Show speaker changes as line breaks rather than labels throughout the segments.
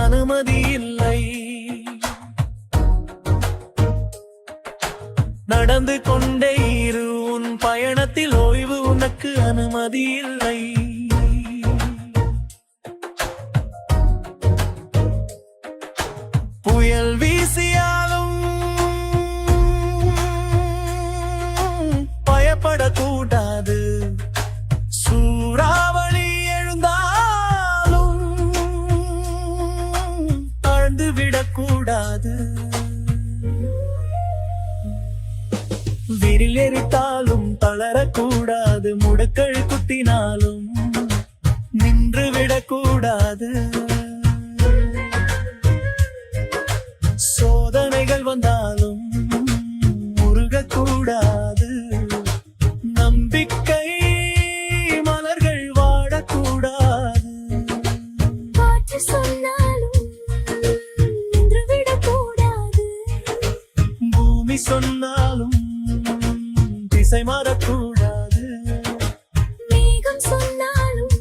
அனுமதி இல்லை. நடந்து கொண்டே இரு, உன் பயணத்தில் ஓய்வு உனக்கு அனுமதி இல்லை. புயல் வீசியாலும் பயப்படக்கூடாது. சூறாவளி எழுந்தாலும் தாழ்ந்து விடக்கூடாது. விரில் எரித்தாலும் தளரக்கூடாது. முடுக்கள் குத்தினாலும் நின்று விடக்கூடாது. சோதனைகள் வந்தாலும் முருகக்கூடாது. நம்பிக்கை மலர்கள் வாடக்கூடாது.
காற்று சொன்னாலும் நின்று விடக்கூடாது.
பூமி சொன்னாலும் திசை மாறக்கூடாது.
மேகம் சொன்னாலும்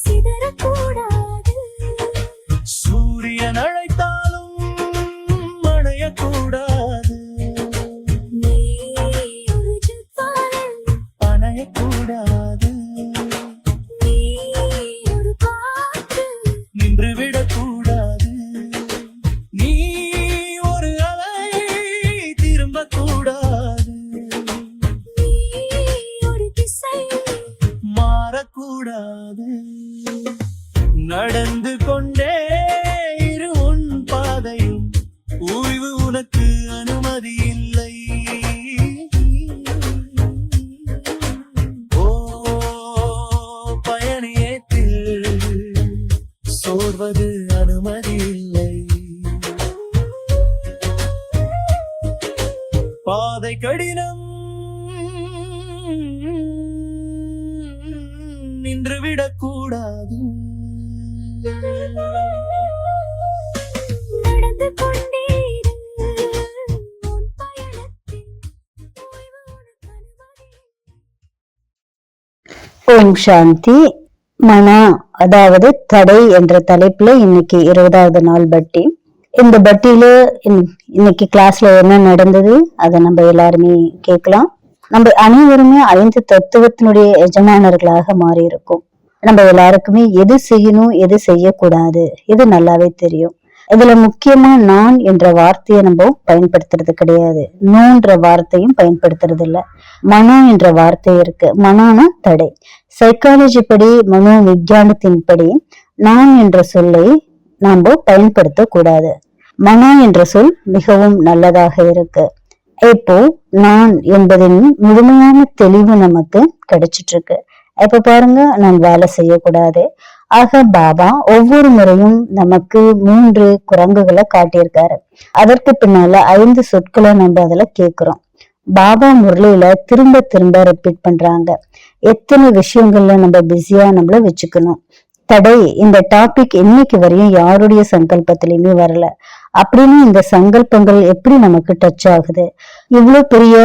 சிதறக்கூடாது.
சூரியன் அழைத்தாலும் அணையக்கூடாது.
நீ ஒரு ஜுவாலன்,
அணையக்கூடாது.
நீ ஒரு காற்று,
நின்று விடக்கூடாது. நீ ஒரு அலை, திரும்பக்கூடாது.
நீ ஒரு திசை,
மாறக்கூடாது. நடந்து கொண்டே இரு, உன் பாதையும் ஓய்வு உனக்கு அனுமதி இல்லை. ஓ பயணியத்தில் சோர்வது அனுமதி இல்லை. பாதை கடினம், நின்று விடக்கூடாது.
நடந்து கொண்டே இரு, உன் பயணத்தில் ஓய்வு உனக்கு அனுமதி.
ஓம் சாந்தி. மனா அதாவது தடை என்ற தலைப்புல இன்னைக்கு 20வது நாள் பட்டி. இந்த பட்டியில இன்னைக்கு கிளாஸ்ல என்ன நடந்தது அதை நம்ம எல்லாருமே கேட்கலாம். நம்ம அனைவருமே 5 தத்துவத்தினுடைய எஜமானர்களாக மாறி இருக்கோம். நம்ம எல்லாருக்குமே எது செய்யணும் எது செய்யக்கூடாது இது நல்லாவே தெரியும். இதுல முக்கியமா நான் என்ற வார்த்தையை நம்ம பயன்படுத்துறது கிடையாது. நோன்ற வார்த்தையும் பயன்படுத்துறது இல்ல. மனோ என்ற வார்த்தை இருக்கு. மனோனா தடை. சைக்காலஜி படி, மனோ விஞ்ஞானத்தின்படி நான் என்ற சொல்லை நாம பயன்படுத்த கூடாது. மனோ என்ற சொல் மிகவும் நல்லதாக இருக்கு. இப்போ நான் என்பதின் முழுமையான தெளிவு நமக்கு கிடைச்சிட்டு இருக்கு. இப்ப பாருங்க, நான் வேலை செய்யக்கூடாது. ஆக பாபா ஒவ்வொரு முறையும் நமக்கு 3 குரங்குகளை காட்டியிருக்காரு. அதற்கு பின்னால 5 சொற்களை நம்ம அதுல கேக்குறோம். பாபா முரளியில திரும்ப திரும்ப ரிப்பீட் பண்றாங்க. எத்தனை விஷயங்கள்ல நம்ம பிஸியா நம்மள வச்சுக்கணும். தடை இந்த டாபிக் இன்னைக்கு வரையும் யாருடைய சங்கல்பத்திலயுமே வரல. அப்படின்னு இந்த சங்கல்பங்கள் எப்படி நமக்கு டச் ஆகுது? இவ்வளவு பெரிய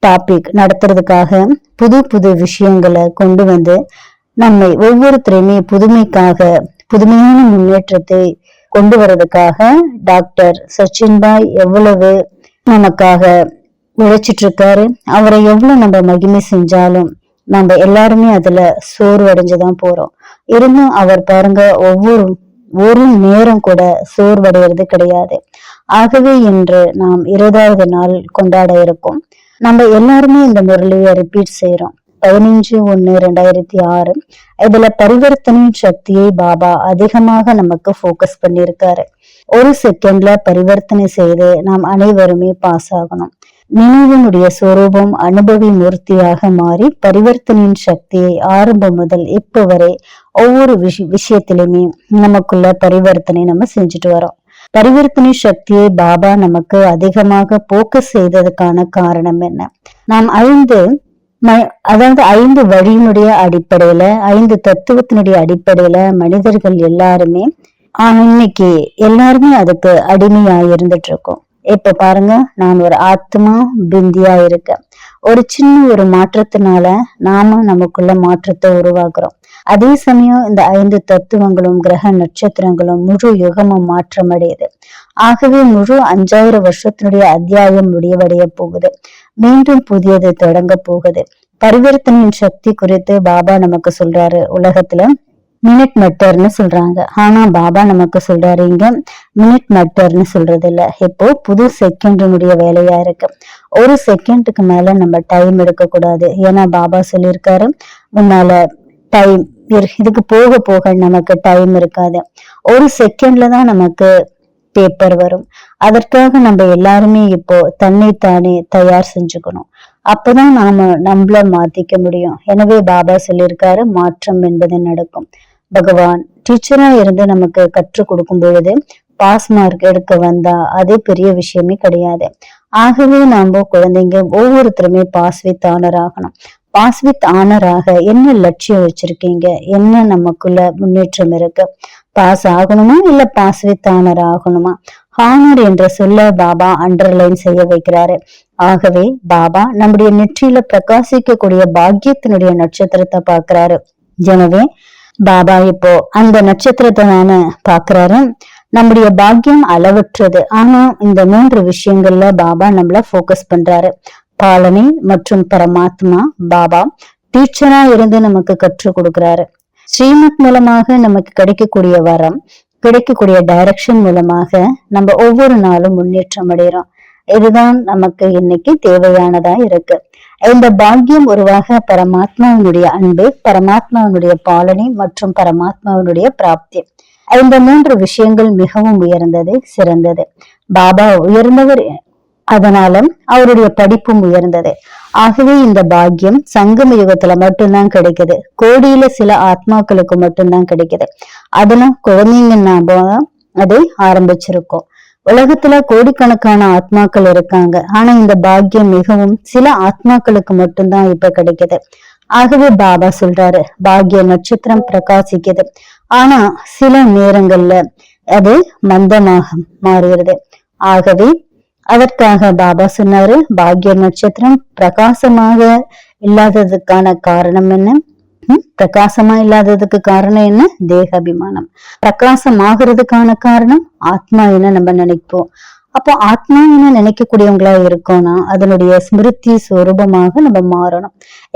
டாபிக் நடத்துறதுக்காக புது புது விஷயங்களை கொண்டு வந்து நம்மை ஒவ்வொருத்தரையுமே புதுமைக்காக, புதுமையான முன்னேற்றத்தை கொண்டு வர்றதுக்காக டாக்டர் சச்சின் பாய் எவ்வளவு நமக்காக உழைச்சிட்டு இருக்காரு. அவரை எவ்வளவு நம்ம மகிமை செஞ்சாலும் நம்ம எல்லாருமே அதுல சோர்வடைஞ்சுதான் போறோம். இருந்தும் அவர் பாருங்க ஒரு நேரம் கூட சோர்வடைகிறது கிடையாது. ஆகவே இன்று நாம் 20வது நாள் கொண்டாட இருக்கோம். நம்ம எல்லாருமே இந்த முரளியை ரிப்பீட் செய்யறோம். 15/1/2006 இதுல பரிவர்த்தனை சக்தியை பாபா அதிகமாக நமக்கு போக்கஸ் பண்ணியிருக்காரு. 1 செகண்ட்ல பரிவர்த்தனை செய்து நாம் அனைவருமே பாஸ் ஆகணும். நினைவினுடைய சொரூபம் அனுபவி மூர்த்தியாக மாறி பரிவர்த்தனையின் சக்தியை ஆரம்பம் முதல் இப்ப வரை ஒவ்வொரு விஷயத்திலுமே நமக்குள்ள பரிவர்த்தனை நம்ம செஞ்சுட்டு வரோம். பரிவர்த்தனை சக்தியை பாபா நமக்கு அதிகமாக போக்கஸ் செய்ததுக்கான காரணம் என்ன? நாம் 5 வழியினுடைய அடிப்படையில, 5 தத்துவத்தினுடைய அடிப்படையில மனிதர்கள் எல்லாருமே இன்னைக்கு எல்லாருமே அதுக்கு அடிமையா இருந்துட்டு இருக்கோம். இப்ப பாருங்க, நான் ஒரு ஆத்மா பிந்தியா இருக்கேன். ஒரு சின்ன ஒரு மாற்றத்தினால நாம நமக்குள்ள மாற்றத்தை உருவாக்குறோம். அதே சமயம் இந்த 5 தத்துவங்களும் கிரக நட்சத்திரங்களும் முழு யுகமும் மாற்றம் அடையுது. ஆகவே முழு 5000 வருஷத்தினுடைய அத்தியாயம் முடிவடைய போகுது. மீண்டும் புதியது தொடங்க போகுது. பரிவர்த்தனையின் சக்தி குறித்து பாபா நமக்கு சொல்றாரு. உலகத்துல மினிட் மட்டர்னு சொல்றாங்க, ஆனா பாபா நமக்கு சொல்றாரு இங்க மினிட் மட்டர்னு சொல்றது இல்ல. இப்போ புது செகண்டினுடைய வேலையா இருக்கு. ஒரு செகண்டுக்கு மேல நம்ம டைம் எடுக்க கூடாது. ஏன்னா பாபா சொல்லியிருக்காரு, முன்னால டைம் இதுக்கு போக போக நமக்கு டைம் இருக்காது. ஒரு செகண்ட்ல தான் நமக்கு பேப்பர் வரும். அதற்காக நம்ம எல்லாருமே இப்போ தன்னைத்தானே தயார் செஞ்சுக்கணும். அப்பதான் நாம நம்மள மாத்திக்க முடியும். எனவே பாபா சொல்லியிருக்காரு, மாற்றம் என்பது நடக்கும். பகவான் டீச்சரா இருந்து நமக்கு கற்றுக் கொடுக்கும் பொழுது பாஸ் மார்க் எடுக்க வந்தா அது பெரிய விஷயமே கிடையாது. ஆகவே நாம குழந்தைங்க ஒவ்வொருத்தருமே பாஸ் வித் ஆனர் ஆகணும். பாஸ் வித் ஆனராக என்ன லட்சியம் வச்சிருக்கீங்க? என்ன நமக்குள்ள முன்னேற்றம் இருக்கு? பாஸ் ஆகணுமா இல்ல பாஸ் வித் ஆனர் ஆகணுமா? ஹானர் என்ற சொல்ல பாபா அண்டர்லைன் செய்ய வைக்கிறாரு. ஆகவே பாபா நம்முடைய நெற்றியில பிரகாசிக்கக்கூடிய பாக்கியத்தினுடைய நட்சத்திரத்தை பாக்குறாரு. எனவே பாபா இப்போ அந்த நட்சத்திரத்தை நானு பாக்குறாரு. நம்முடைய பாக்கியம் அளவற்றது. ஆனா இந்த 3 விஷயங்கள்ல பாபா நம்மள போக்கஸ் பண்றாரு. பாலனை மற்றும் பரமாத்மா பாபா டீச்சரா இருந்து நமக்கு கற்றுக் கொடுக்கிறாரு. ஸ்ரீமத் மூலமாக நமக்கு கிடைக்கக்கூடிய வரம், கிடைக்கக்கூடிய டைரக்ஷன் மூலமாக நம்ம ஒவ்வொரு நாளும் முன்னேற்றம் அடைகிறோம். இதுதான் நமக்கு இன்னைக்கு தேவையானதா இருக்கு. இந்த பாக்கியம் உருவாக பரமாத்மாவினுடைய அன்பு, பரமாத்மாவினுடைய பாலனை மற்றும் பரமாத்மாவினுடைய பிராப்தி, இந்த 3 விஷயங்கள் மிகவும் உயர்ந்தது, சிறந்தது. பாபா உயர்ந்தவர், அதனால அவருடைய படிப்பும் உயர்ந்தது. ஆகவே இந்த பாக்கியம் சங்கம யுகத்துல மட்டும்தான் கிடைக்குது. கோடியில சில ஆத்மாக்களுக்கு மட்டும்தான் கிடைக்குது. அதெல்லாம் குழந்தைங்க நாம அதை ஆரம்பிச்சிருக்கோம். உலகத்துல கோடிக்கணக்கான ஆத்மாக்கள் இருக்காங்க. ஆனா இந்த பாக்கியம் மிகவும் சில ஆத்மாக்களுக்கு மட்டும்தான் இப்ப கிடைக்குது. ஆகவே பாபா சொல்றாரு, பாக்கிய நட்சத்திரம் பிரகாசிக்குது. ஆனா சில நேரங்கள்ல அது மந்தமாக மாறுகிறது. ஆகவே அதற்காக பாபா சொன்னாரு, பாக்கிய நட்சத்திரம் பிரகாசமாக இல்லாததுக்கான காரணம் என்ன? பிரகாசமா இல்லாததுக்கு காரணம் என்ன? தேக அபிமானம். பிரகாசமாகிறதுக்கான காரணம் ஆத்மா என்ன நம்ம நினைப்போம். அப்போ ஆத்மா என்ன நினைக்கக்கூடியவங்களா இருக்கோம்னா அதனுடைய ஸ்மிருதி ஸ்வரூபமாக நம்ம மாறணும்.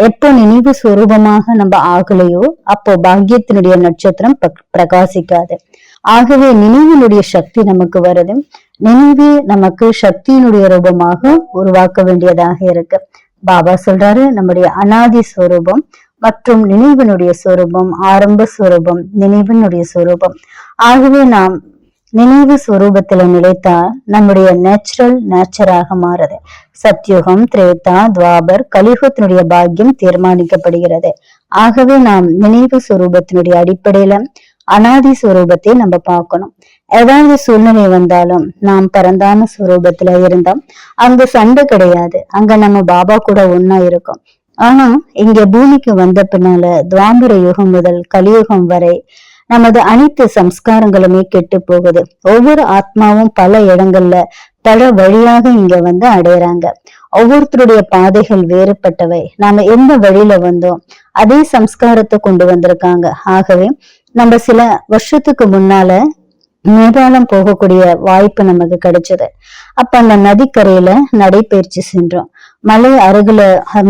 எப்போ நினைவு ஸ்வரூபமாக நம்ம ஆகலையோ அப்போ பாக்கியத்தினுடைய நட்சத்திரம் பிரகாசிக்காது. ஆகவே நினைவினுடைய சக்தி நமக்கு வருது. நினைவு நமக்கு சக்தியினுடைய ரூபமாக உருவாக்க வேண்டியதாக இருக்கு. பாபா சொல்றாரு, நம்முடைய அனாதி ஸ்வரூபம் மற்றும் நினைவினுடைய ஸ்வரூபம், ஆரம்ப ஸ்வரூபம், நினைவினுடைய ஸ்வரூபம். ஆகவே நாம் நினைவு ஸ்வரூபத்துல நிலைத்தால் நம்முடைய நேச்சராக மாறுது. சத்யுகம், திரேதா, துவாபர், கலியுகத்தினுடைய பாக்கியம் தீர்மானிக்கப்படுகிறது. ஆகவே நாம் நினைவு ஸ்வரூபத்தினுடைய அடிப்படையில அனாதி ஸ்வரூபத்தை நம்ம பார்க்கணும். ஏதாவது சூழ்நிலை வந்தாலும் நாம் பரந்தாம ஸ்வரூபத்துல இருந்தோம், அங்க சண்டை கிடையாது. அங்க நம்ம பாபா கூட ஒன்னா இருக்கோம். ஆனா இங்க பூமிக்கு வந்த பின்னால துவாபர யுகம் முதல் கலியுகம் வரை நமது அனைத்து சம்ஸ்காரங்களுமே கெட்டு போகுது. ஒவ்வொரு ஆத்மாவும் பல இடங்கள்ல பல வழியாக இங்க வந்து அடையறாங்க. ஒவ்வொருத்தருடைய பாதைகள் வேறுபட்டவை. நாம எந்த வழியில வந்தோம் அதே சம்ஸ்காரத்தை கொண்டு வந்திருக்காங்க. ஆகவே நம்ம சில வருஷத்துக்கு முன்னால நேபாளம் போகக்கூடிய வாய்ப்பு நமக்கு கிடைச்சது. அப்ப அந்த நதிக்கரையில நடைபயிற்சி சென்றோம். மலை அருகில,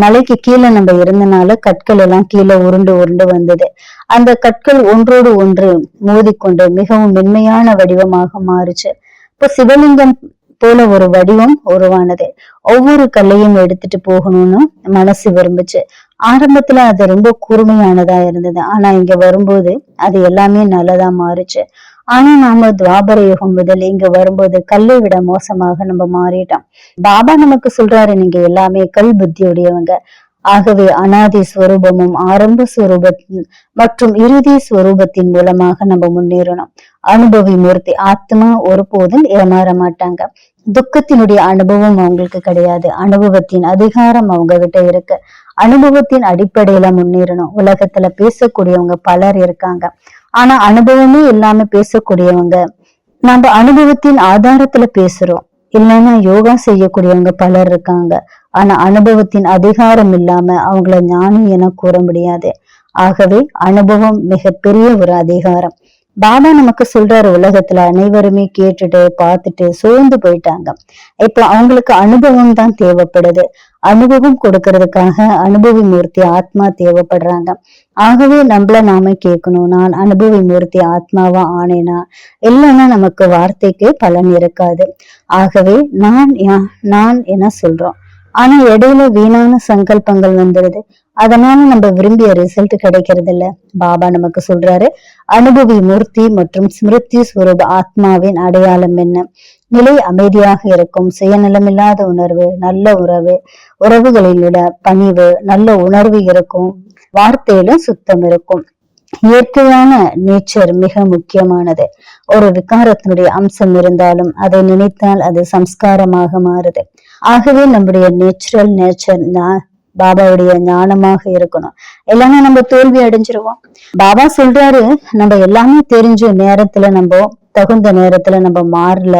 மலைக்கு கீழே நம்ம இருந்தனால கற்கள் எல்லாம் கீழே உருண்டு உருண்டு வந்தது. அந்த கற்கள் ஒன்றோடு ஒன்று மோதிக்கொண்டு மிகவும் மென்மையான வடிவமாக மாறுச்சு. இப்போ சிவலிங்கம் போல ஒரு வடிவம் உருவானது. ஒவ்வொரு கல்லையும் எடுத்துட்டு போகணும்னு மனசு விரும்புச்சு. ஆரம்பத்துல அது ரொம்ப கூர்மையானதா இருந்தது. ஆனா இங்க வரும்போது அது எல்லாமே நல்லதா மாறுச்சு. ஆனா நாம துவாபர யுகம் முதல் இங்க வரும்போது கல்லை விட மோசமாக நம்ம மாறிட்டோம். பாபா நமக்கு சொல்றாரு, நீங்க எல்லாமே கல் புத்தியுடையவங்க. ஆகவே அனாதி ஸ்வரூபமும் ஆரம்ப ஸ்வரூபத்தின் மற்றும் இறுதி ஸ்வரூபத்தின் மூலமாக நம்ம முன்னேறணும். அனுபவி மூர்த்தி ஆத்மா ஒருபோதும் ஏமாற மாட்டாங்க. துக்கத்தினுடைய அனுபவம் அவங்களுக்கு கிடையாது. அனுபவத்தின் அதிகாரம் அவங்க கிட்ட இருக்கு. அனுபவத்தின் அடிப்படையில முன்னேறணும். உலகத்துல பேசக்கூடியவங்க பலர் இருக்காங்க. ஆனா அனுபவமே இல்லாம பேசக்கூடியவங்க, நம்ம அனுபவத்தின் ஆதாரத்துல பேசுறோம். இல்லைன்னா யோகா செய்யக்கூடியவங்க பலர் இருக்காங்க. ஆனா அனுபவத்தின் அதிகாரம் இல்லாம அவங்கள ஞானி என கூற முடியாது. ஆகவே அனுபவம் மிகப்பெரிய ஒரு அதிகாரம். பாபா நமக்கு சொல்றாரு, உலகத்துல அனைவருமே கேட்டுட்டு பார்த்துட்டு சோர்ந்து போயிட்டாங்க. இப்போ அவங்களுக்கு அனுபவம் தான் தேவைப்படுது. அனுபவம் கொடுக்கறதுக்காக அனுபவி மூர்த்தி ஆத்மா தேவைப்படுறாங்க. ஆகவே நம்மள நாம கேட்கணும், நான் அனுபவி மூர்த்தி ஆத்மாவா ஆனேனா? இல்லைன்னா நமக்கு வார்த்தைக்கு பலன் இருக்காது. ஆகவே நான் என்ன சொல்றோம். ஆனா இடையில வீணான சங்கல்பங்கள் வந்துடுது. அதனால நம்ம விரும்பிய ரிசல்ட் கிடைக்கிறது இல்ல. பாபா நமக்கு சொல்றாரு, அனுபவி மூர்த்தி மற்றும் ஸ்மிருதி ஸ்வரூப ஆத்மாவின் அடையாளம் என்ன? நிலை அமைதியாக இருக்கும், சுயநலமில்லாத உணர்வு, நல்ல உறவுகளில பணிவு, நல்ல உணர்வு இருக்கும், வார்த்தையில சுத்தம் இருக்கும். இயற்கையான நேச்சர் மிக முக்கியமானது. ஒரு விகாரத்தினுடைய அம்சம் இருந்தாலும் அதை நினைத்தால் அது சம்ஸ்காரமாக மாறுது. ஆகவே நம்முடைய நேச்சர் பாபாவுடைய ஞானமாக இருக்கணும். எல்லாமே நம்ம தோல்வி அடைஞ்சிருவோம். பாபா சொல்றாரு, நம்ம எல்லாமே தெரிஞ்ச நேரத்துல தகுந்த நேரத்துல நம்ம மாறல,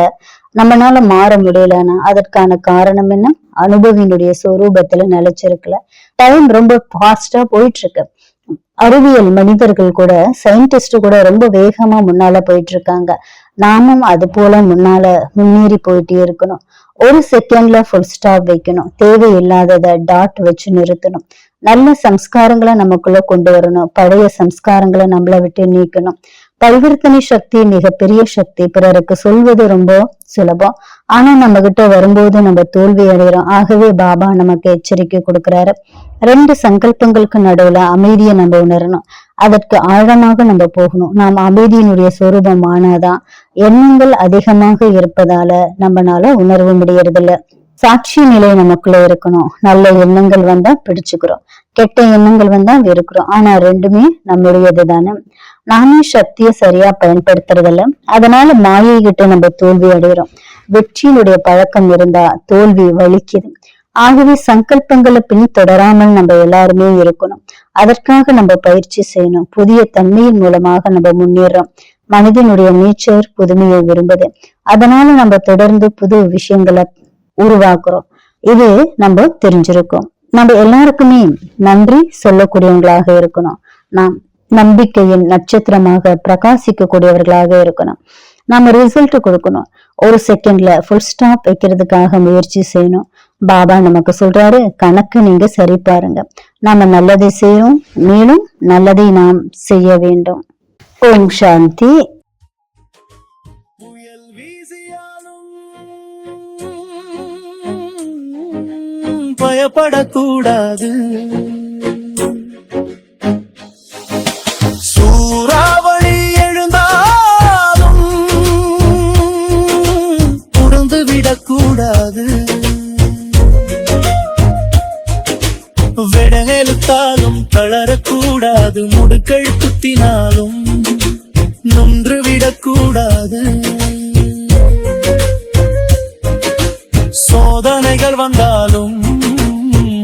நம்மளால மாற முடியலன்னா அதற்கான காரணம் என்ன? அனுபவியினுடைய சொரூபத்துல நிலைச்சிருக்கல. டைம் ரொம்ப ஃபாஸ்டா போயிட்டு இருக்கு. அறிவியல் மனிதர்கள் கூட, சயின்டிஸ்ட் கூட ரொம்ப வேகமா முன்னால போயிட்டு இருக்காங்க. நாமும் அது போல முன்னேறி போயிட்டே இருக்கணும். ஒரு செகண்ட்ல ஃபுல் ஸ்டாப் வைக்கணும். தேவையில்லாததை டாட் வச்சு நிறுத்தணும். நல்ல சம்ஸ்காரங்களை நமக்குள்ள கொண்டு வரணும். பழைய சம்ஸ்காரங்களை நம்மளை விட்டு நீக்கணும். பரிவர்த்தனை சக்தி மிகப்பெரிய சக்தி. பிறருக்கு சொல்வது ரொம்ப சுலபம், ஆனா நம்ம கிட்ட வரும்போது நம்ம தோல்வி அடைகிறோம். ஆகவே பாபா நமக்கு எச்சரிக்கை கொடுக்கிறாரு. 2 சங்கல்பங்களுக்கு நடுவுல அமைதியை நம்ம உணரணும். அதற்கு ஆழமாக நம்ம போகணும். நாம் அமைதியினுடைய சொரூபம் ஆனாதான். எண்ணங்கள் அதிகமாக இருப்பதால நம்மளால உணர்வு முடியறதில்ல. சாட்சி நிலை நமக்குள்ள இருக்கணும். நல்ல எண்ணங்கள் வந்தா பிடிச்சுக்கிறோம், கெட்ட எண்ணங்கள் வந்தா வெறுக்கிறோம். ஆனா 2மே நம்முடையது தானே. நாமே சக்தியை சரியா பயன்படுத்துறதில்ல. அதனால மாயை கிட்ட நம்ம தோல்வி அடைகிறோம். வெற்றியினுடைய பழக்கம் இருந்தா தோல்வி வலிக்குது. ஆகவே சங்கல்பங்களை பின்தொடராமல் நம்ம எல்லாருமே இருக்கணும். அதற்காக நம்ம பயிற்சி செய்யணும். புதிய தன்மையின் மூலமாக நம்ம முன்னேறோம். மனிதனுடைய நேச்சர் புதுமையை விரும்புது. அதனால நம்ம தொடர்ந்து புது விஷயங்களை உருவாக்குறோம். இது நம்ம தெரிஞ்சிருக்கோம். நம்ம எல்லாருக்குமே நன்றி சொல்லக்கூடியவங்களாக இருக்கணும். நாம் நம்பிக்கையின் நட்சத்திரமாக பிரகாசிக்க கூடியவர்களாக இருக்கணும். நாம ரிசல்ட் கொடுக்கணும். ஒரு செகண்ட்ல ஃபுல் ஸ்டாப் வைக்கிறதுக்காக முயற்சி செய்யணும். பாபா நமக்கு சொல்றாரு, கணக்கு நீங்க சரி பாருங்க. நாம நல்லதை செய்யறோம், மேலும் நல்லதை நாம் செய்ய வேண்டும். ஓம் சாந்தி.
புயல் வீசியாலும் பயப்படக்கூடாது. சூறாவளி எழுந்தாலும் உணர்ந்து விடக்கூடாது. வெடநெழுத்தாலும் தளரக்கூடாது. முடுக்கள் குத்தினாலும் நொன்று விடக்கூடாது. சோதனைகள் வந்தாலும்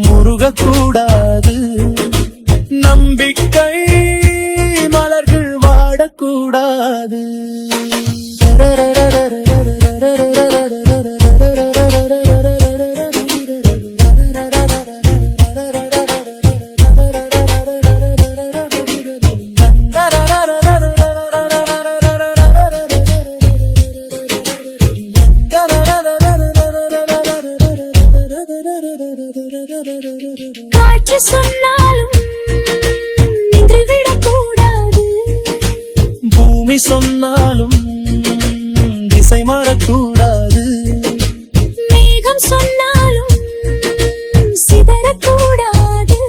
முருகக்கூடாது. நம்பிக்கை மலர்கள் வாடக்கூடாது.
காற்று சொன்னாலும் நின்று விடக்கூடாது.
பூமி சொன்னாலும் திசை மாறக்கூடாது.
மேகம் சொன்னாலும் சிதறக்கூடாது.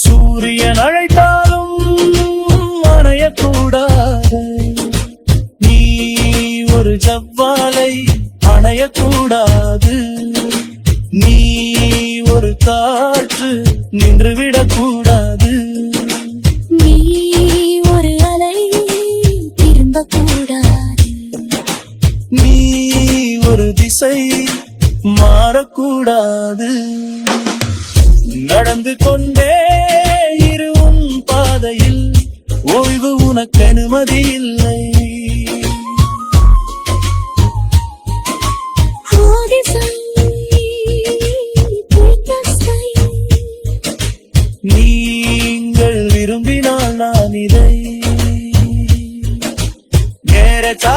சூரியன் அழைத்தாலும் அணையக்கூடாது. நீ ஒரு ஜவ்வாலை அணையக்கூடாது. நீ ஒரு காற்று நின்று விடக்கூடாது.
நீ ஒரு அலை திரும்பக்கூடாது.
நீ ஒரு திசை மாறக்கூடாது. நடந்து கொண்டே இரு உன் பாதையில், ஓய்வு உனக்கு அனுமதி இல்லை. நீங்கள் விரும்பினால் நான் இதை நேரத்தா